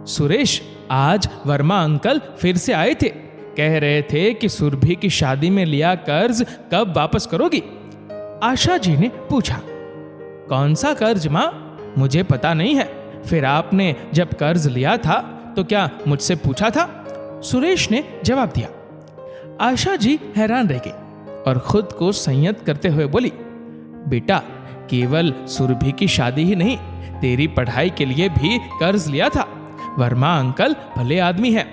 सुरेश, आज वर्मा अंकल फिर से आए थे। कह रहे थे कि सुरभि की शादी में लिया कर्ज कब वापस करोगी? आशा जी ने पूछा। कौन सा कर्ज माँ? मुझे पता नहीं है। फिर आपने जब कर्ज लिया था तो क्या मुझसे पूछा था? सुरेश ने जवाब दिया। आशा जी हैरान रह गई और खुद को संयत करते हुए बोली, बेटा, केवल सुरभि की शादी ही नहीं, तेरी पढ़ाई के लिए भी कर्ज लिया था। वर्मा अंकल भले आदमी हैं,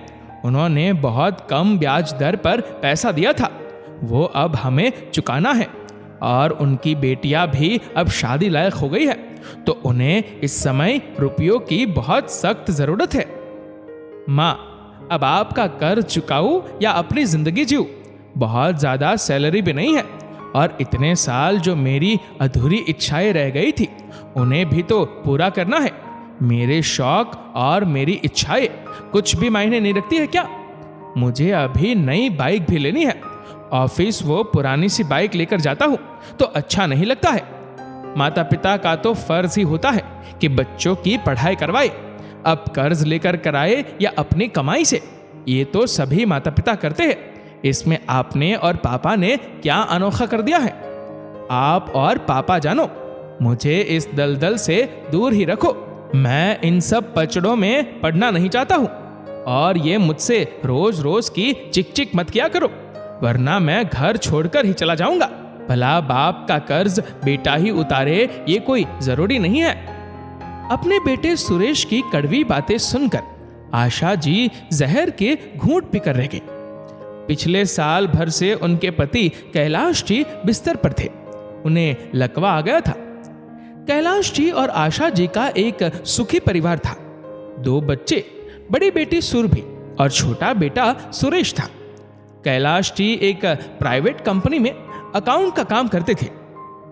उन्होंने बहुत कम ब्याज दर पर पैसा दिया था, वो अब हमें चुकाना है। और उनकी बेटियां भी अब शादी लायक हो गई है, तो उन्हें इस समय रुपयों की बहुत सख्त जरूरत है। माँ, अब आपका कर्ज चुकाऊं या अपनी जिंदगी जीऊं? बहुत ज्यादा सैलरी भी नहीं है, और इतने साल जो मेरी अधूरी इच्छाएं रह गई थी उन्हें भी तो पूरा करना है। मेरे शौक और मेरी इच्छाएं कुछ भी मायने नहीं रखती है क्या? मुझे अभी नई बाइक भी लेनी है। ऑफिस वो पुरानी सी बाइक लेकर जाता हूँ तो अच्छा नहीं लगता है। माता पिता का तो फर्ज ही होता है कि बच्चों की पढ़ाई करवाए। अब कर्ज लेकर कराए या अपनी कमाई से, ये तो सभी माता पिता करते हैं। इसमें आपने और पापा ने क्या अनोखा कर दिया है? आप और पापा जानो, मुझे इस दलदल से दूर ही रखो। मैं इन सब पचड़ों में पढ़ना नहीं चाहता हूँ, और ये मुझसे रोज रोज की चिक चिक मत किया करो, वरना मैं घर छोड़कर ही चला जाऊंगा। भला बाप का कर्ज बेटा ही उतारे, ये कोई जरूरी नहीं है। अपने बेटे सुरेश की कड़वी बातें सुनकर आशा जी जहर के घूंट पीकर रह गई। पिछले साल भर से उनके पति कैलाश जी बिस्तर पर थे, उन्हें लकवा आ गया था। कैलाश जी और आशा जी का एक सुखी परिवार था। 2 बच्चे, बड़ी बेटी सुरभि और छोटा बेटा सुरेश था। कैलाश जी एक प्राइवेट कंपनी में अकाउंट का काम करते थे।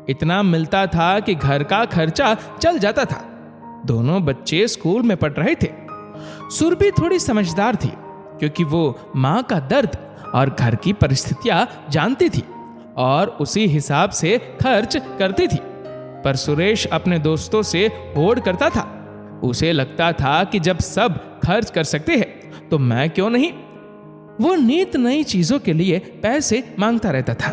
इतना मिलता था कि घर का खर्चा चल जाता था। दोनों बच्चे स्कूल में पढ़ रहे थे। सुरभि थोड़ी समझदार थी, क्योंकि वो माँ का दर्द और घर की परिस्थितियां जानती थी और उसी हिसाब से खर्च करती थी। पर सुरेश अपने दोस्तों से होड़ करता था। उसे लगता था कि जब सब खर्च कर सकते हैं तो मैं क्यों नहीं। वो नित नई चीजों के लिए पैसे मांगता रहता था।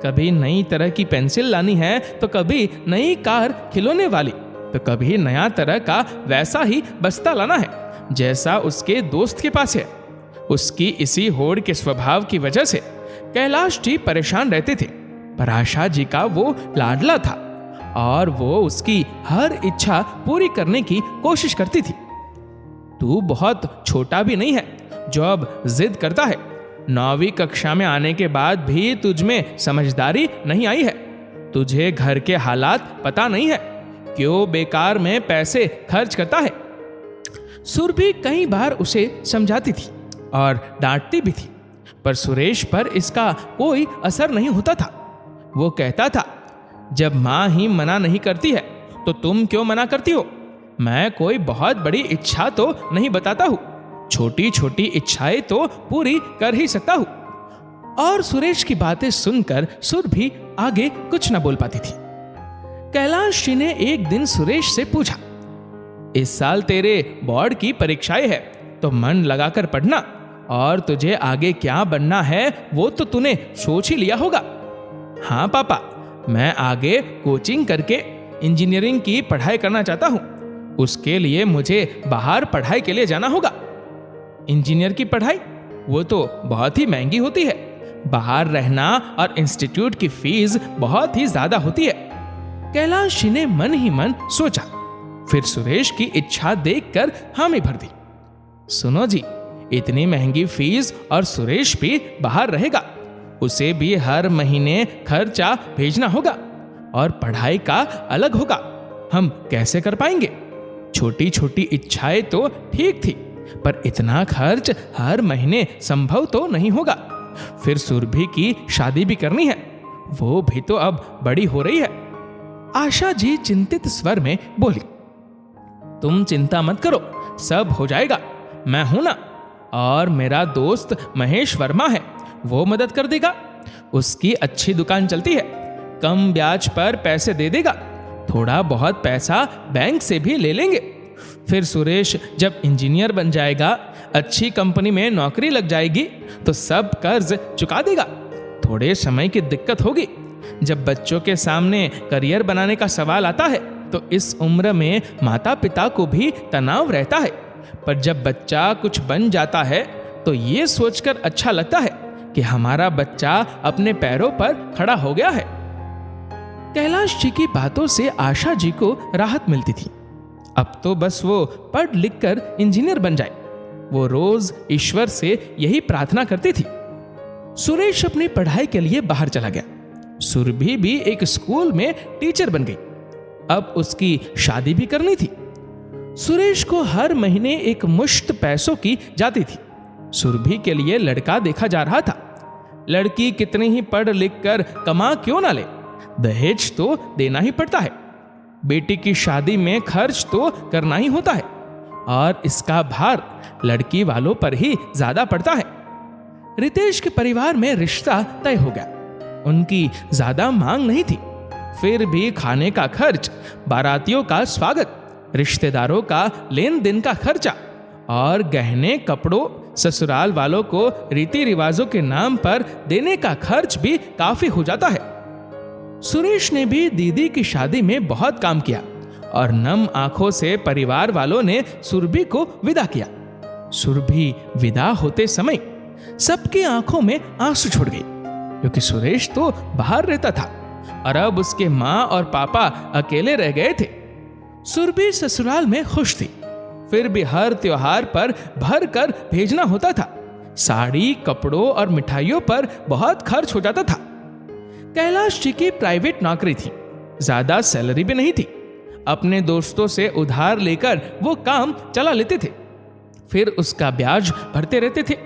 कभी नई तरह की पेंसिल लानी है तो कभी नई कार खिलौने वाली, तो कभी नया तरह का वैसा ही बस्ता लाना है जैसा उसके दोस्त के पास है। उसकी इसी होड़ के स्वभाव की वजह से कैलाश जी परेशान रहते थे। पर आशा जी का वो लाडला था और वो उसकी हर इच्छा पूरी करने की कोशिश करती थी। तू बहुत छोटा भी नहीं है जो अब जिद करता है। 9वीं कक्षा में आने के बाद भी तुझ में समझदारी नहीं आई है। तुझे घर के हालात पता नहीं है, क्यों बेकार में पैसे खर्च करता है। सुरभि कई बार उसे समझाती थी और डांटती भी थी, पर सुरेश पर इसका कोई असर नहीं होता था। वो कहता था, जब माँ ही मना नहीं करती है तो तुम क्यों मना करती हो? मैं कोई बहुत बड़ी इच्छा तो नहीं बताता हूँ, छोटी छोटी इच्छाएं तो पूरी कर ही सकता हूँ। और सुरेश की बातें सुनकर सुरभि आगे कुछ न बोल पाती थी। कैलाश जी ने एक दिन सुरेश से पूछा, इस साल तेरे बोर्ड की परीक्षाएं है तो मन लगाकर पढ़ना, और तुझे आगे क्या बनना है वो तो तूने सोच ही लिया होगा। हाँ पापा, मैं आगे कोचिंग करके इंजीनियरिंग की पढ़ाई करना चाहता हूँ। उसके लिए मुझे बाहर पढ़ाई के लिए जाना होगा। इंजीनियर की पढ़ाई वो तो बहुत ही महंगी होती है। बाहर रहना और इंस्टीट्यूट की फीस बहुत ही ज्यादा होती है। कैलाश जी ने मन ही मन सोचा, फिर सुरेश की इच्छा देखकर हामी भर दी। सुनो जी, इतनी महंगी फीस और सुरेश भी बाहर रहेगा, उसे भी हर महीने खर्चा भेजना होगा और पढ़ाई का अलग होगा। हम कैसे कर पाएंगे? छोटी छोटी इच्छाएं तो ठीक थी, पर इतना खर्च हर महीने संभव तो नहीं होगा। फिर सुरभि की शादी भी करनी है, वो भी तो अब बड़ी हो रही है। आशा जी चिंतित स्वर में बोली, तुम चिंता मत करो, सब हो जाएगा। मैं हूं ना, और मेरा दोस्त महेश वर्मा है, वो मदद कर देगा। उसकी अच्छी दुकान चलती है, कम ब्याज पर पैसे दे देगा। थोड़ा बहुत पैसा बैंक से भी ले लेंगे। फिर सुरेश जब इंजीनियर बन जाएगा, अच्छी कंपनी में नौकरी लग जाएगी, तो सब कर्ज चुका देगा। थोड़े समय की दिक्कत होगी। जब बच्चों के सामने करियर बनाने का सवाल आता है तो इस उम्र में माता पिता को भी तनाव रहता है, पर जब बच्चा कुछ बन जाता है तो ये सोचकर अच्छा लगता है कि हमारा बच्चा अपने पैरों पर खड़ा हो गया है। कैलाश जी की बातों से आशा जी को राहत मिलती थी। अब तो बस वो पढ़ लिख कर इंजीनियर बन जाए। वो रोज ईश्वर से यही प्रार्थना करती थी। सुरेश अपनी पढ़ाई के लिए बाहर चला गया। सुरभि भी एक स्कूल में टीचर बन गई। अब उसकी शादी भी करनी थी। सुरेश को हर महीने एक मुश्त पैसों की जाती थी। सुरभि के लिए लड़का देखा जा रहा था। लड़की कितनी ही पढ़ लिख कर कमा क्यों ना ले, दहेज तो देना ही पड़ता है। बेटी की शादी में खर्च तो करना ही होता है, और इसका भार लड़की वालों पर ही ज्यादा पड़ता है। रितेश के परिवार में रिश्ता तय हो गया। उनकी ज्यादा मांग नहीं थी, फिर भी खाने का खर्च, बारातियों का स्वागत, रिश्तेदारों का लेन देन का खर्चा और गहने कपड़ों ससुराल वालों को रीति रिवाजों के नाम पर देने का खर्च भी काफी हो जाता है। सुरेश ने भी दीदी की शादी में बहुत काम किया और नम आंखों से परिवार वालों ने सुरभि को विदा किया। सुरभि विदा होते समय सबकी आंखों में आंसू छूट गई, क्योंकि सुरेश तो बाहर रहता था और अब उसके माँ और पापा अकेले रह गए थे। सुरभि ससुराल में खुश थी, फिर भी हर त्योहार पर भर कर भेजना होता था। साड़ी, कपड़ों और मिठाइयों पर बहुत खर्च हो जाता था। कैलाश जी की प्राइवेट नौकरी थी, ज्यादा सैलरी भी नहीं थी। अपने दोस्तों से उधार लेकर वो काम चला लेते थे, फिर उसका ब्याज भरते रहते थे।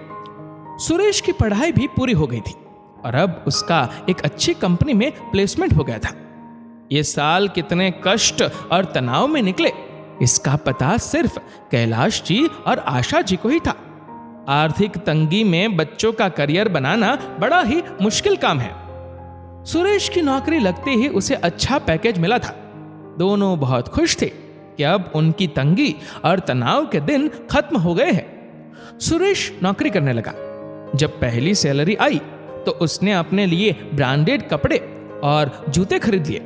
सुरेश की पढ़ाई भी पूरी हो गई थी और अब उसका एक अच्छी कंपनी में प्लेसमेंट हो गया था। ये साल कितने कष्ट और तनाव में निकले, इसका पता सिर्फ कैलाश जी और आशा जी को ही था। आर्थिक तंगी में बच्चों का करियर बनाना बड़ा ही मुश्किल काम है। सुरेश की नौकरी लगते ही उसे अच्छा पैकेज मिला था। दोनों बहुत खुश थे कि अब उनकी तंगी और तनाव के दिन खत्म हो गए हैं। सुरेश नौकरी करने लगा। जब पहली सैलरी आई तो उसने अपने लिए ब्रांडेड कपड़े और जूते खरीद लिए।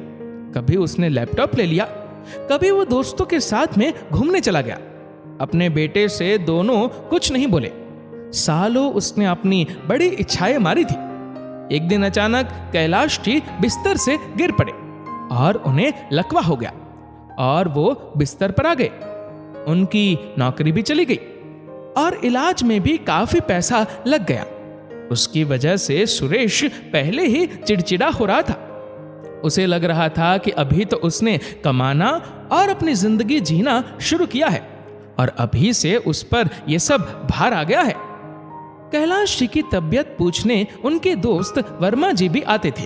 कभी उसने लैपटॉप ले लिया, कभी वो दोस्तों के साथ में घूमने चला गया। अपने बेटे से दोनों कुछ नहीं बोले। सालों उसने अपनी बड़ी इच्छाएं मारी थी। एक दिन अचानक कैलाश जी बिस्तर से गिर पड़े और उन्हें लकवा हो गया और वो बिस्तर पर आ गए। उनकी नौकरी भी चली गई और इलाज में भी काफी पैसा लग गया। उसकी वजह से सुरेश पहले ही चिड़चिड़ा हो रहा था। उसे लग रहा था कि अभी तो उसने कमाना और अपनी जिंदगी जीना शुरू किया है और अभी से उस पर यह सब भार आ गया है। कैलाश जी की तबीयत पूछने उनके दोस्त वर्मा जी भी आते थे।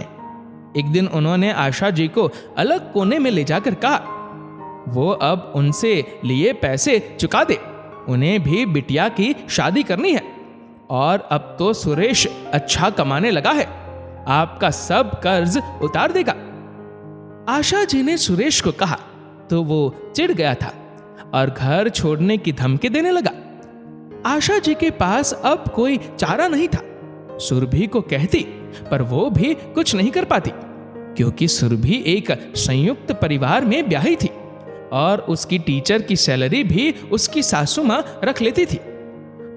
एक दिन उन्होंने आशा जी को अलग कोने में ले जाकर कहा, वो अब उनसे लिए पैसे चुका दे, उन्हें भी बिटिया की शादी करनी है और अब तो सुरेश अच्छा कमाने लगा है, आपका सब कर्ज उतार देगा। आशा जी ने सुरेश को कहा तो वो चिढ़ गया था और घर छोड़ने की धमकी देने लगा। आशा जी के पास अब कोई चारा नहीं था। सुरभि को कहती, पर वो भी कुछ नहीं कर पाती, क्योंकि सुरभि एक संयुक्त परिवार में ब्याही थी और उसकी टीचर की सैलरी भी उसकी सासू माँ रख लेती थी।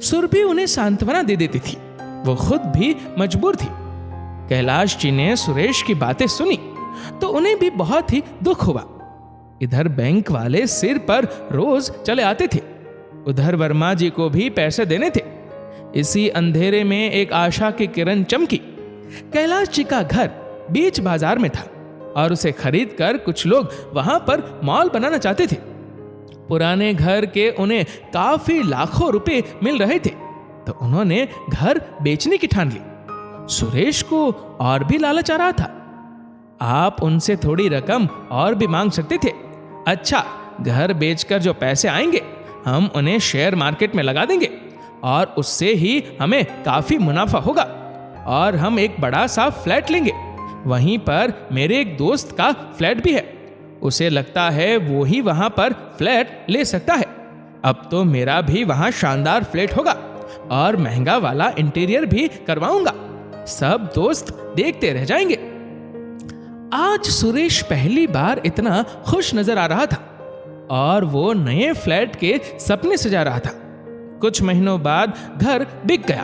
सुरभि उन्हें सांत्वना दे देती थी, वो खुद भी मजबूर थी। कैलाश जी ने सुरेश की बातें सुनी तो उन्हें भी बहुत ही दुख हुआ। इधर बैंक वाले सिर पर रोज चले आते थे, उधर वर्मा जी को भी पैसे देने थे। इसी अंधेरे में एक आशा की किरण चमकी। कैलाश जी का घर बीच बाजार में था और उसे खरीद कर कुछ लोग वहां पर मॉल बनाना चाहते थे। पुराने घर के उन्हें काफी लाखों रुपए मिल रहे थे, तो उन्होंने घर बेचने की ठान ली। सुरेश को और भी लालच आ रहा था। आप उनसे थोड़ी रकम और भी मांग सकते थे। अच्छा, घर बेचकर जो पैसे आएंगे हम उन्हें शेयर मार्केट में लगा देंगे और उससे ही हमें काफी मुनाफा होगा और हम एक बड़ा सा फ्लैट लेंगे। वहीं पर मेरे एक दोस्त का फ्लैट भी है, उसे लगता है वो ही वहां पर फ्लैट ले सकता है। अब तो मेरा भी वहां शानदार फ्लैट होगा और महंगा वाला इंटीरियर भी करवाऊंगा। सब दोस्त देखते रह जाएंगे। आज सुरेश पहली बार इतना खुश नजर आ रहा था और वो नए फ्लैट के सपने सजा रहा था। कुछ महीनों बाद घर बिक गया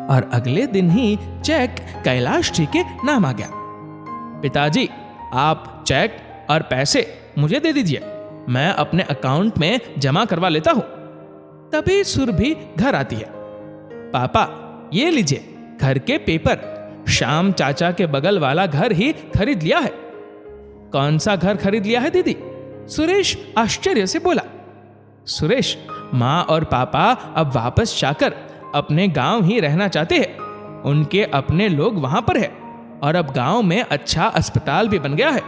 और अगले दिन ही चेक कैलाश जी के नाम आ गया। पिताजी, आप चेक और पैसे मुझे दे दीजिए, मैं अपने अकाउंट में जमा करवा लेता हूं। तभी सुरभि घर आती है। पापा, ये लीजिए घर के पेपर, श्याम चाचा के बगल वाला घर ही खरीद लिया है। कौन सा घर खरीद लिया है दीदी? सुरेश आश्चर्य से बोला। सुरेश, माँ और पापा अब वापस जाकर अपने गांव ही रहना चाहते हैं। उनके अपने लोग वहां पर है और अब गांव में अच्छा अस्पताल भी बन गया है।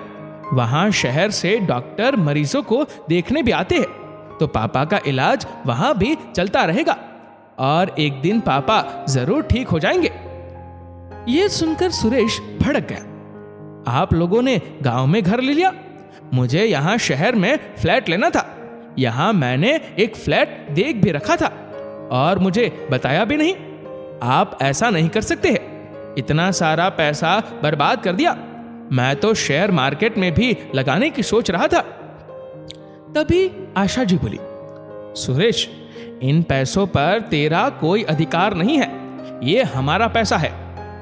वहां शहर से डॉक्टर मरीजों को देखने भी आते हैं, तो पापा का इलाज वहां भी चलता रहेगा और एक दिन पापा जरूर ठीक हो जाएंगे। ये सुनकर सुरेश भड़क गया। आप लोगों ने गांव में घर ले लिया, मुझे यहां शहर में फ्लैट लेना था। यहां मैंने एक फ्लैट देख भी रखा था और मुझे बताया भी नहीं। आप ऐसा नहीं कर सकते हैं, इतना सारा पैसा बर्बाद कर दिया। मैं तो शेयर मार्केट में भी लगाने की सोच रहा था। तभी आशा जी बोली, सुरेश, इन पैसों पर तेरा कोई अधिकार नहीं है, ये हमारा पैसा है,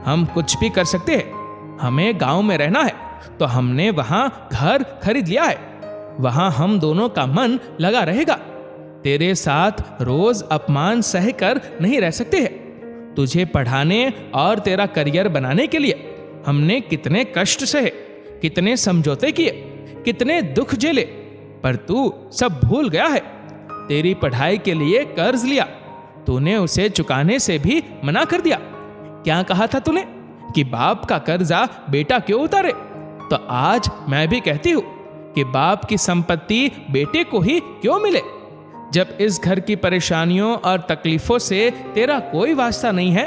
हम कुछ भी कर सकते हैं। हमें गांव में रहना है तो हमने वहां घर खरीद लिया है, वहां हम दोनों का मन लगा रहेगा। तेरे साथ रोज अपमान सह कर नहीं रह सकते हैं। तुझे पढ़ाने और तेरा करियर बनाने के लिए हमने कितने कष्ट सहे, कितने समझौते किए, कितने दुख झेले, पर तू सब भूल गया है। तेरी पढ़ाई के लिए कर्ज लिया, तूने उसे चुकाने से भी मना कर दिया। क्या कहा था तूने कि बाप का कर्जा बेटा क्यों उतारे? तो आज मैं भी कहती हूं कि बाप की संपत्ति बेटे को ही क्यों मिले। जब इस घर की परेशानियों और तकलीफों से तेरा कोई वास्ता नहीं है,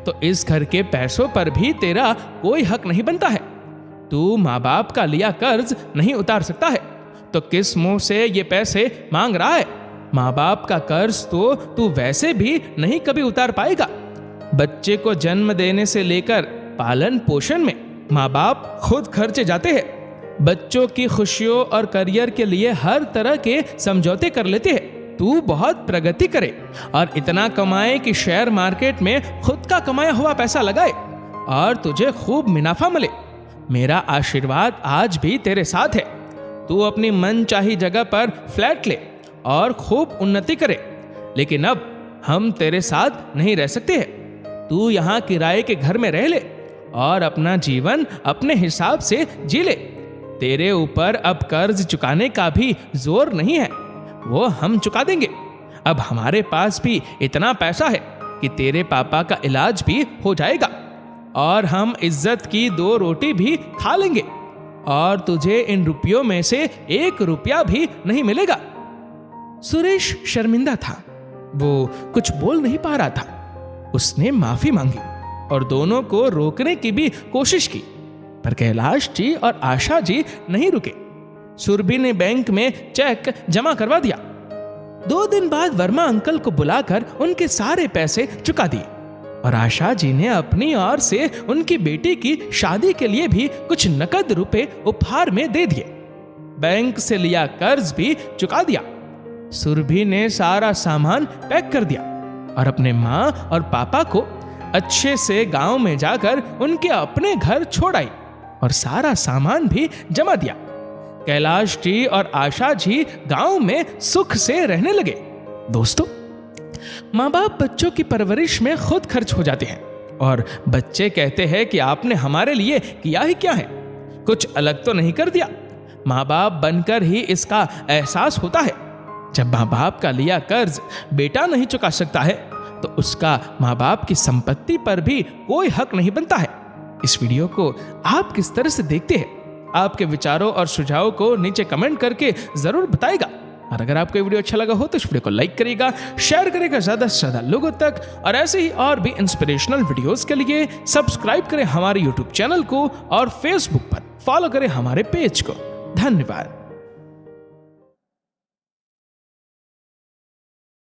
तो इस घर के पैसों पर भी तेरा कोई हक नहीं बनता है। तू माँ बाप का लिया कर्ज नहीं उतार सकता है, तो किस मुंह से ये पैसे मांग रहा है? माँ बाप का कर्ज तो तू वैसे भी नहीं कभी उतार पाएगा। बच्चे को जन्म देने से लेकर पालन पोषण में माँ बाप खुद खर्चे जाते हैं। बच्चों की खुशियों और करियर के लिए हर तरह के समझौते कर लेते हैं। तू बहुत प्रगति करे और इतना कमाए कि शेयर मार्केट में खुद का कमाया हुआ पैसा लगाए और तुझे खूब मुनाफा मिले। मेरा आशीर्वाद आज भी तेरे साथ है। तू अपनी मनचाही जगह पर फ्लैट ले और खूब उन्नति करे, लेकिन अब हम तेरे साथ नहीं रह सकते हैं। तू यहाँ किराए के घर में रह ले और अपना जीवन अपने हिसाब से जी ले। तेरे ऊपर अब कर्ज चुकाने का भी जोर नहीं है, वो हम चुका देंगे। अब हमारे पास भी इतना पैसा है कि तेरे पापा का इलाज भी हो जाएगा और हम इज्जत की 2 रोटी भी खा लेंगे और तुझे इन रुपयों में से 1 रुपया भी नहीं मिलेगा। सुरेश शर्मिंदा था, वो कुछ बोल नहीं पा रहा था। उसने माफी मांगी और दोनों को रोकने की भी कोशिश की, पर कैलाश जी और आशा जी नहीं रुके। सुरभि ने बैंक में चेक जमा करवा दिया। 2 दिन बाद वर्मा अंकल को बुलाकर उनके सारे पैसे चुका दिए और आशा जी ने अपनी ओर से उनकी बेटी की शादी के लिए भी कुछ नकद रुपए उपहार में दे दिए। बैंक से लिया कर्ज भी चुका दिया। सुरभि ने सारा सामान पैक कर दिया और अपने माँ और पापा को अच्छे से गांव में जाकर उनके अपने घर छोड़ आई और सारा सामान भी जमा दिया। कैलाश जी और आशा जी गांव में सुख से रहने लगे। दोस्तों, माँ बाप बच्चों की परवरिश में खुद खर्च हो जाते हैं और बच्चे कहते हैं कि आपने हमारे लिए किया ही क्या है, कुछ अलग तो नहीं कर दिया। माँ बाप बनकर ही इसका एहसास होता है। जब माँ बाप का लिया कर्ज बेटा नहीं चुका सकता है, तो उसका माँ बाप की संपत्ति पर भी कोई हक नहीं बनता है। इस वीडियो को आप किस तरह से देखते हैं? आपके विचारों और सुझावों को नीचे कमेंट करके जरूर बताइएगा। और अगर आपको वीडियो अच्छा लगा हो तो इस वीडियो को लाइक करिएगा, शेयर करिएगा ज्यादा से ज्यादा लोगों तक, और ऐसे ही और भी इंस्पिरेशनल वीडियोस के लिए सब्सक्राइब करें हमारे यूट्यूब चैनल को और फेसबुक पर फॉलो करें हमारे पेज को। धन्यवाद।